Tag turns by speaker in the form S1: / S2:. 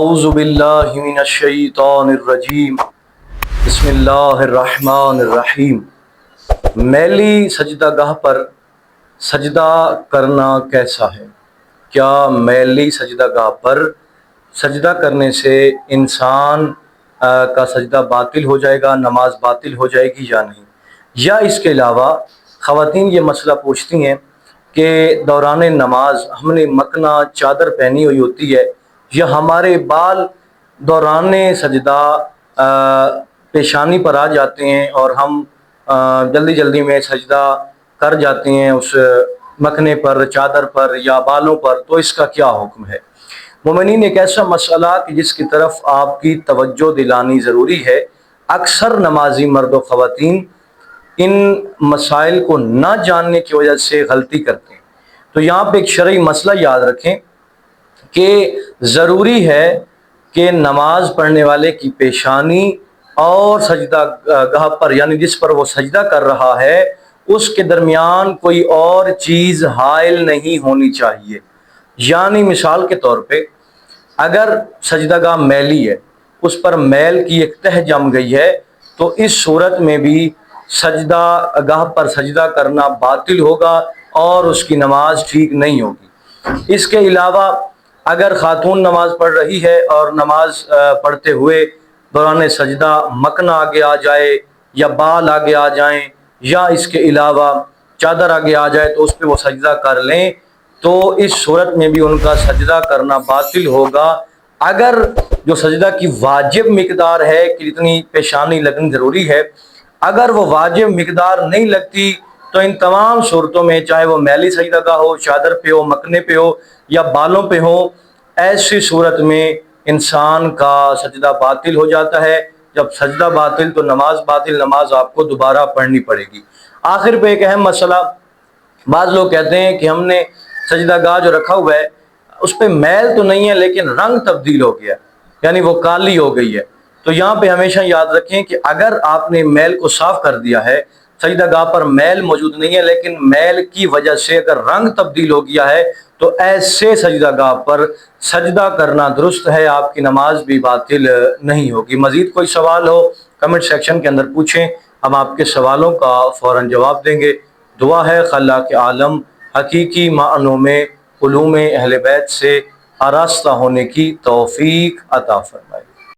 S1: اعوذ باللہ من الشیطان الرجیم بسم اللہ الرحمن الرحیم۔ میلی سجدہ گاہ پر سجدہ کرنا کیسا ہے؟ کیا میلی سجدہ گاہ پر سجدہ کرنے سے انسان کا سجدہ باطل ہو جائے گا، نماز باطل ہو جائے گی یا نہیں؟ یا اس کے علاوہ خواتین یہ مسئلہ پوچھتی ہیں کہ دوران نماز ہم نے مکنا چادر پہنی ہوئی ہوتی ہے یا ہمارے بال دوران سجدہ پیشانی پر آ جاتے ہیں اور ہم جلدی جلدی میں سجدہ کر جاتے ہیں اس مکنے پر، چادر پر یا بالوں پر، تو اس کا کیا حکم ہے؟ مومنین، ایک ایسا مسئلہ کہ جس کی طرف آپ کی توجہ دلانی ضروری ہے۔ اکثر نمازی مرد و خواتین ان مسائل کو نہ جاننے کی وجہ سے غلطی کرتے ہیں۔ تو یہاں پہ ایک شرعی مسئلہ یاد رکھیں کہ ضروری ہے کہ نماز پڑھنے والے کی پیشانی اور سجدہ گاہ پر، یعنی جس پر وہ سجدہ کر رہا ہے، اس کے درمیان کوئی اور چیز حائل نہیں ہونی چاہیے۔ یعنی مثال کے طور پہ اگر سجدہ گاہ میلی ہے، اس پر میل کی ایک تہ جم گئی ہے، تو اس صورت میں بھی سجدہ گاہ پر سجدہ کرنا باطل ہوگا اور اس کی نماز ٹھیک نہیں ہوگی۔ اس کے علاوہ اگر خاتون نماز پڑھ رہی ہے اور نماز پڑھتے ہوئے دوران سجدہ مکنا آگے آ جائے یا بال آگے آ جائیں یا اس کے علاوہ چادر آگے آ جائے تو اس پہ وہ سجدہ کر لیں، تو اس صورت میں بھی ان کا سجدہ کرنا باطل ہوگا۔ اگر جو سجدہ کی واجب مقدار ہے کہ جتنی پیشانی لگنی ضروری ہے، اگر وہ واجب مقدار نہیں لگتی تو ان تمام صورتوں میں، چاہے وہ میلی سجدہ گاہ ہو، چادر پہ ہو، مکنے پہ ہو یا بالوں پہ ہو، ایسی صورت میں انسان کا سجدہ باطل ہو جاتا ہے۔ جب سجدہ باطل تو نماز باطل، نماز آپ کو دوبارہ پڑھنی پڑے گی۔ آخر پہ ایک اہم مسئلہ، بعض لوگ کہتے ہیں کہ ہم نے سجدہ گاہ جو رکھا ہوا ہے اس پہ میل تو نہیں ہے لیکن رنگ تبدیل ہو گیا، یعنی وہ کالی ہو گئی ہے۔ تو یہاں پہ ہمیشہ یاد رکھیں کہ اگر آپ نے میل کو صاف کر دیا ہے، سجدہ گاہ پر میل موجود نہیں ہے لیکن میل کی وجہ سے اگر رنگ تبدیل ہو گیا ہے تو ایسے سجدہ گاہ پر سجدہ کرنا درست ہے، آپ کی نماز بھی باطل نہیں ہوگی۔ مزید کوئی سوال ہو کمنٹ سیکشن کے اندر پوچھیں، ہم آپ کے سوالوں کا فوراً جواب دیں گے۔ دعا ہے خالق عالم حقیقی معنوں میں علوم اہل بیت سے آراستہ ہونے کی توفیق عطا فرمائے۔